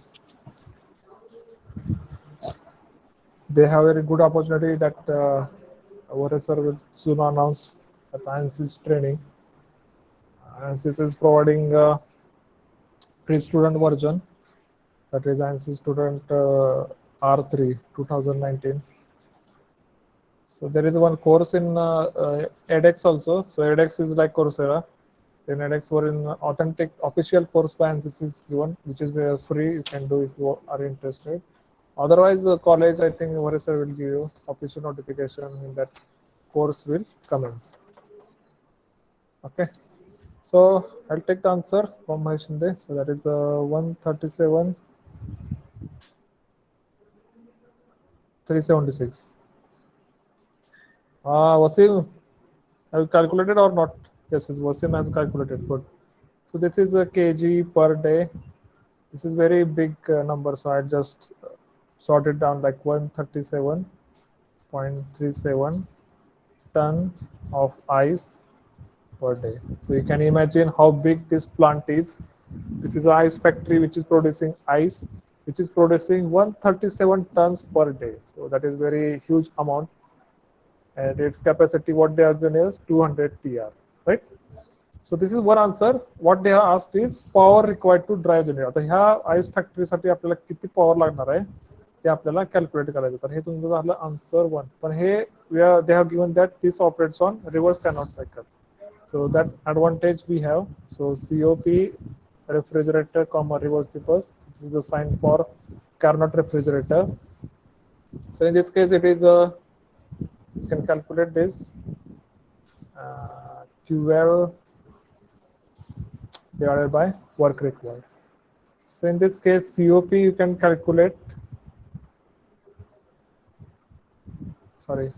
have a very good opportunity that our sir will soon announce the ANSYS training. ANSYS is providing pre-student version, that is ANSYS student R3 2019. So there is one course in edX also. So edX is like Coursera. In edX, or in authentic official course by ANSYS is given, which is free. You can do if you are interested. Otherwise, college, I think Varisar will give you official notification in that course will commence. Okay. So I'll take the answer from my Shinde. So that is 137, 376. Wasim, have you calculated or not? Yes, Wasim has calculated. Good. So this is a kg per day. This is very big number. So I just sorted down like 137.37 ton of ice per day. So you can imagine how big this plant is. This is an ice factory which is producing ice, which is producing 137 tons per day. So that is very huge amount. And its capacity, what they are given is 200 TR, right? So this is one answer. What they have asked is power required to drive generator. आता ह्या ice फॅक्टरीसाठी आपल्याला किती power लागणार आहे ते आपल्याला calculate करायचं. तर हे तुमचं झालं आन्सर वन. पण हे they have given that this operates on reverse Carnot cycle. So that advantage we have. So COP refrigerator, comma reversible. So this is the sign for Carnot refrigerator. So in this case, it is you can calculate this QL divided by work required. So in this case, COP you can calculate. Sorry,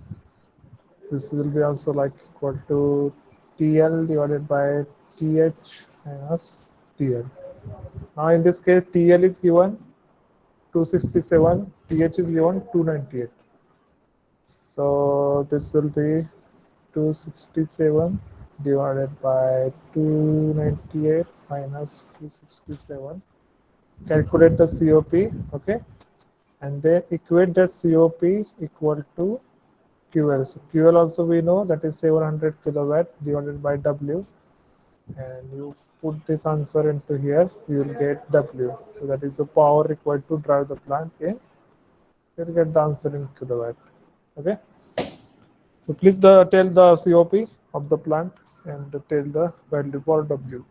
this will be also like equal to TL divided by TH minus TL. Now in this case, TL is given 267, TH is given 298. So this will be 267 divided by 298 minus 267. Calculate the COP, okay, and then equate the COP equal to QL. So QL also we know that is 700 kilowatt divided by W, and you put this answer into here, you will get W. So that is the power required to drive the plant in. You'll get the answer in kilowatt. Okay. So please tell the COP of the plant and tell the value for W.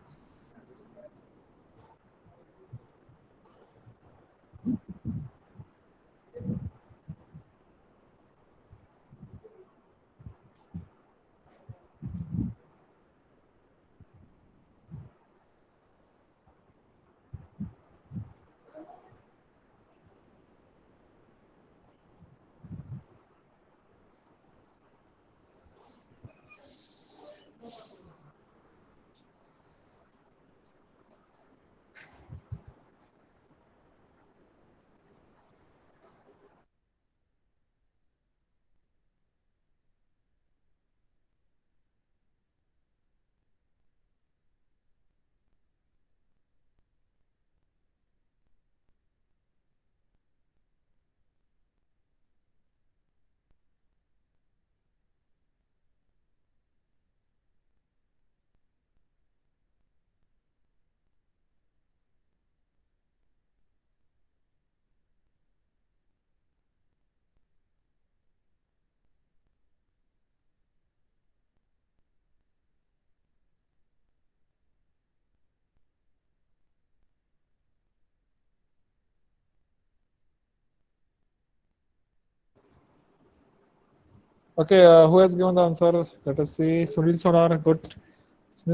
Okay, who has given the answer? Let us see. Sunil Sonar, good.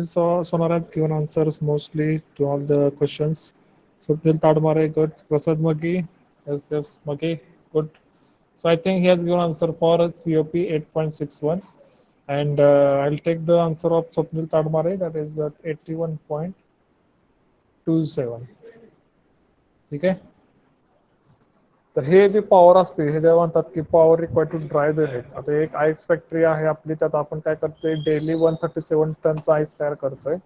Sonar has given answers mostly to all the questions. Sunil Tadmare, good. Prasad Magi, yes, Magi, good. So I think he has given answer for COP 8.61. And I'll take the answer of Swapnil Tadmare, that is at 81.27. ठीक आहे. तर हे जे power असते हे जेव्हा म्हणतात की power required to dry the unit. आता एक ice factory आहे आपली, त्यात आपण काय करतोय डेली 137 टनचा आईस तयार करतोय.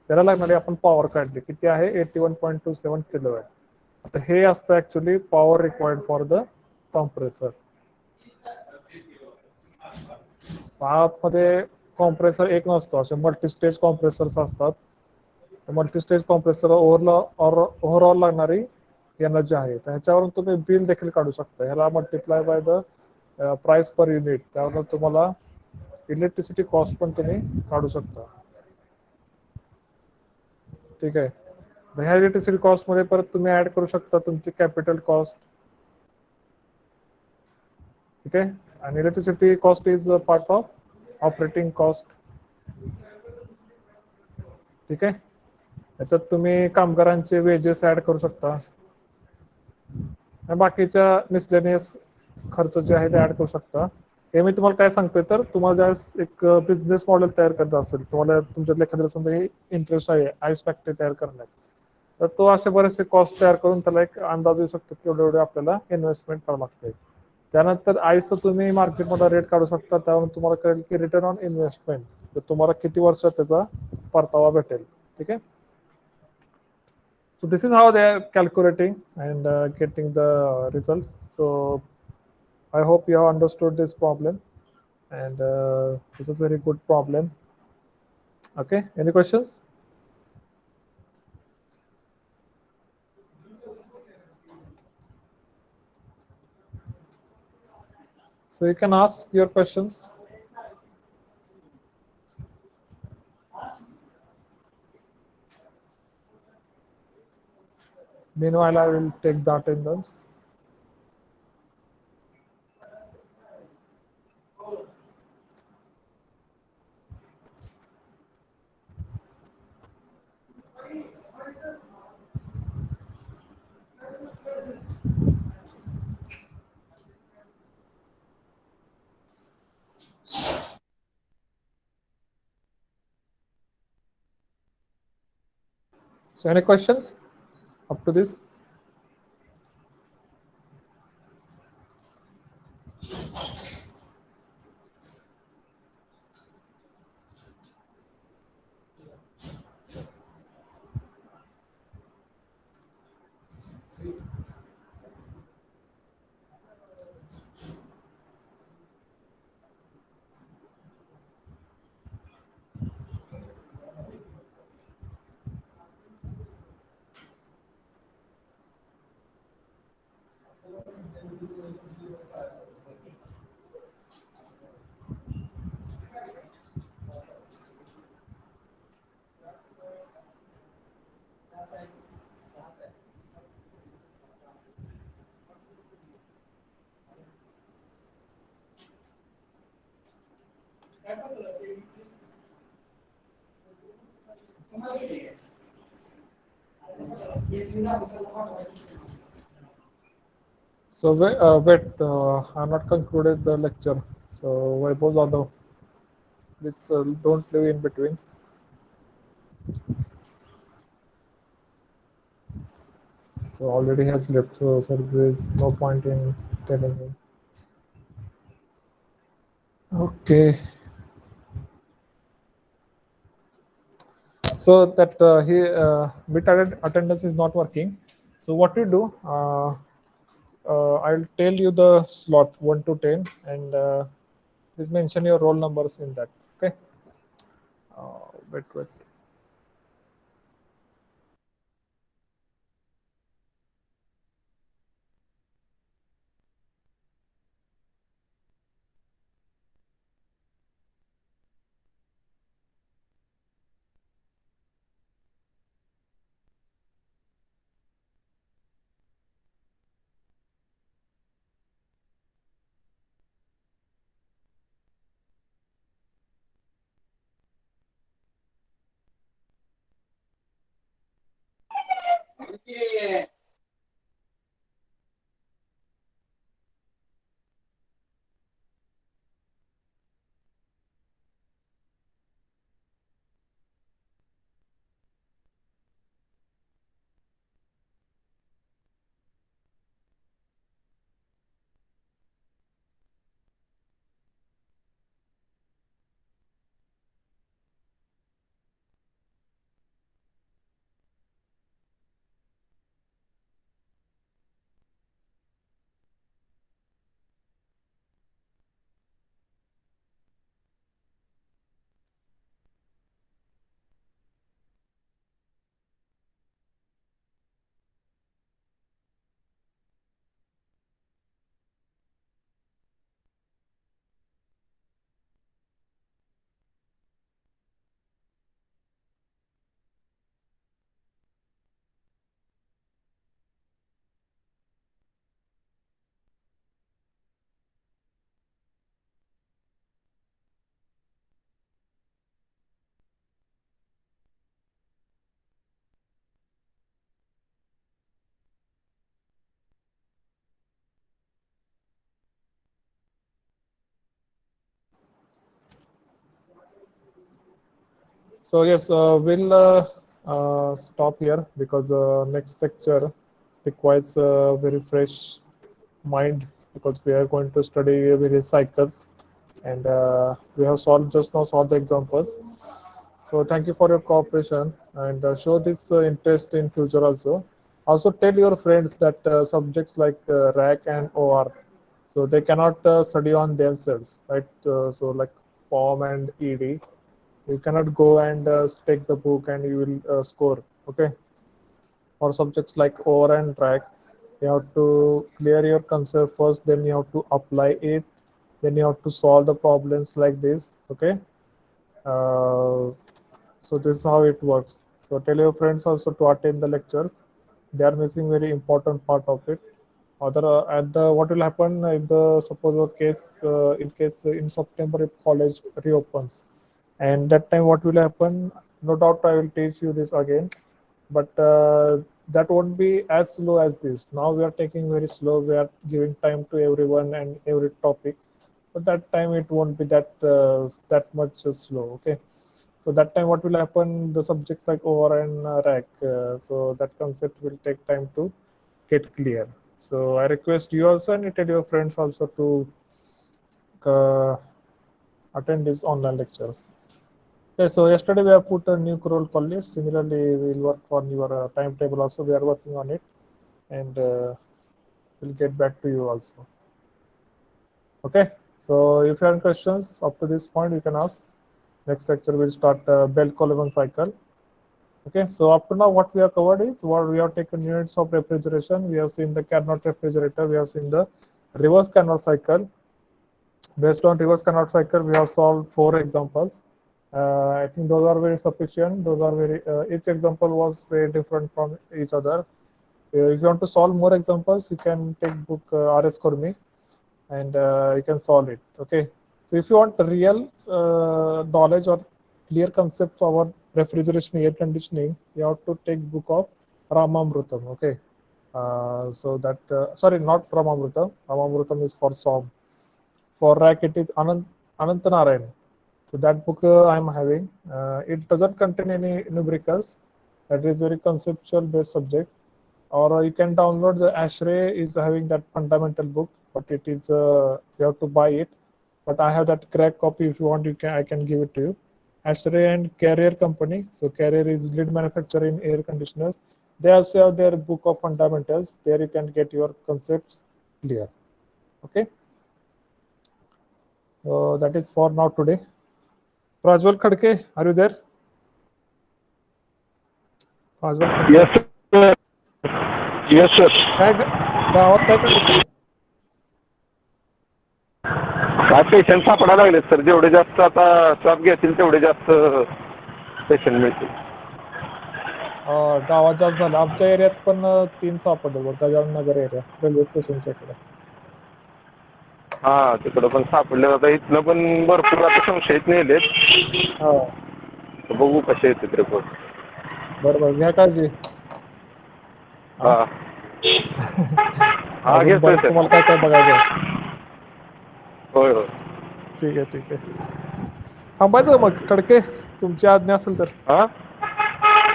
त्याला लागणारी आपण पॉवर काढली, किती आहे 81.27 किलोवॅट. आता हे असतं actually power required for the compressor. आतमध्ये कॉम्प्रेसर एक नसतो, असे मल्टीस्टेज कॉम्प्रेसर्स असतात. मल्टीस्टेज कॉम्प्रेसर ओव्हरऑल लागणारी एनर्जी आहे. तर ह्याच्यावरून तुम्ही बिल देखील काढू शकता. ह्याला multiply by the price per unit, त्यावरून तुम्हाला इलेक्ट्रिसिटी कॉस्ट पण तुम्ही काढू शकता. ठीक आहे. ह्या इलेक्ट्रिसिटी कॉस्ट मध्ये परत तुम्ही ऍड करू शकता तुमची कॅपिटल कॉस्ट. ठीक आहे. आणि electricity cost is part of operating cost. ठीक आहे. याच्यात तुम्ही कामगारांचे वेजेस ऍड करू शकता. बाकीच्या मिसलेनियस खर्च जे आहे ते ऍड करू शकता. हे मी तुम्हाला काय सांगतोय, तर तुम्हाला ज्यावेळेस एक बिझनेस मॉडेल तयार करायचं असेल, तुम्हाला तुमच्यातल्या एखाद्याला समजा इंटरेस्ट आहे आईस फॅक्टरी तयार करण्यात, तर तो असे बरेचसे कॉस्ट तयार करून त्याला एक अंदाज येऊ शकतो की एवढे एवढे आपल्याला इन्व्हेस्टमेंट करावं लागते. त्यानंतर आईसचं तुम्ही मार्केटमध्ये रेट काढू शकता. त्यावरून तुम्हाला कळेल की रिटर्न ऑन इन्व्हेस्टमेंट, तर तुम्हाला किती वर्षात त्याचा परतावा भेटेल. ठीक आहे. So this is how they are calculating and getting the results. So I hope you have understood this problem, and this is very good problem. Okay, any questions? So you can ask your questions. Meanwhile, I will take the attendance. So any questions up to this? So wait, I'm not concluded the lecture. So Vaibhav Jadhav, please don't leave in between. So already has left, so there is no point in telling him. Okay. So that bit attendance is not working. So what you do? I'll tell you the slot 1 to 10, and please mention your roll numbers in that. Okay. Wait. So yes, we'll stop here because next lecture requires very fresh mind because we are going to study various cycles and we have solved just now solved the examples. So thank you for your cooperation and show this interest in future also. Also tell your friends that subjects like RAC and OR, so they cannot study on themselves, right? So like POM and ED, you cannot go and take the book and you will score. Okay, for subjects like OR and RAC, you have to clear your concept first, then you have to apply it, then you have to solve the problems like this. Okay, uh, so this is how it works. So tell your friends also to attend the lectures. They are missing very important part of it. Other at the what will happen if the suppose a case in case in September if college reopens, and that time what will happen? No doubt I will teach you this again, but that won't be as slow as this. Now we are taking very slow. We are giving time to everyone and every topic, but that time it won't be that much slow. Okay, so that time what will happen? The subjects like OR and RAC. So that concept will take time to get clear. So I request you also and tell your friends also to uh, attend these online lectures. Okay, so yesterday we have put a new role call list. Similarly, we'll work on your timetable also. We are working on it, and we'll get back to you also. Okay. So if you have questions up to this point, you can ask. Next lecture will start Bell-Coleman cycle. Okay. So up to now, what we have covered is what we have taken units of refrigeration. We have seen the Carnot refrigerator. We have seen the reverse Carnot cycle. Based on reverse Carnot cycle, we have solved 4 examples. I think those are very sufficient. Those are very, each example was very different from each other. If you want to solve more examples, you can take book RS Kurmi and you can solve it. Okay. So if you want real knowledge or clear concept about refrigeration, air conditioning, you have to take book of Ramamrutam. Okay. So that, sorry, not Ramamrutam. Ramamrutam is for SOM. For RAC, it is Anantanarayan. So that book I'm having. It doesn't contain any numericals. That is very conceptual based subject. Or you can download the Ashray is having that fundamental book, but it is you have to buy it. But I have that crack copy. If you want, you can I can give it to you. Ashray and Carrier Company. So Carrier is lead manufacturer in air conditioners. They also have their book of fundamentals. There you can get your concepts clear. Okay. That is for now today. Prajwal Khadke, are you there? Prajwal Khadke. Yes, sir. Yes, sir. काय गावात काय condition आहे? काय patient सापडायला लागलेत sir. जेवढे जास्त आता श्वास घेतील तेवढे जास्त पेशंट मिळतील. गावात जास्त झालं. आमच्या एरियात पण 3 सापडले बघ, गजानन नगर एरिया रेल्वे स्टेशनच्या पुढे. हा, तिकडं पण सापडले. आता इथनं पण भरपूर आता संशयित नेलेत. हा, बघू कसे येतात रिपोर्ट. बरोबर, घ्या काळजी. हा हा अजून घेतोय बरं सर. तुम्हाला काय काय बघायचं आहे? होय होय. ठीक आहे, ठीक आहे. थांबायचं मग खडके, तुमची आज्ञा असेल तर. हा,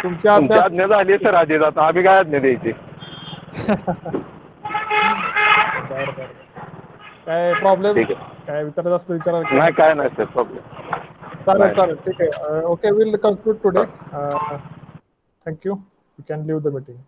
तुमची आज्ञा. तुमची आज्ञा झाली सर आधी. आता आम्ही काय आज्ञा द्यायची? बरं बरं. काय प्रॉब्लेम ठीक आहे. काय विचारायचं असलं विचारा काय नाही, हरकत काय नाही. नाही सर प्रॉब्लेम. चालेल नाही. चालेल, ठीक आहे. Okay, will conclude today. Thank you. You can leave the meeting.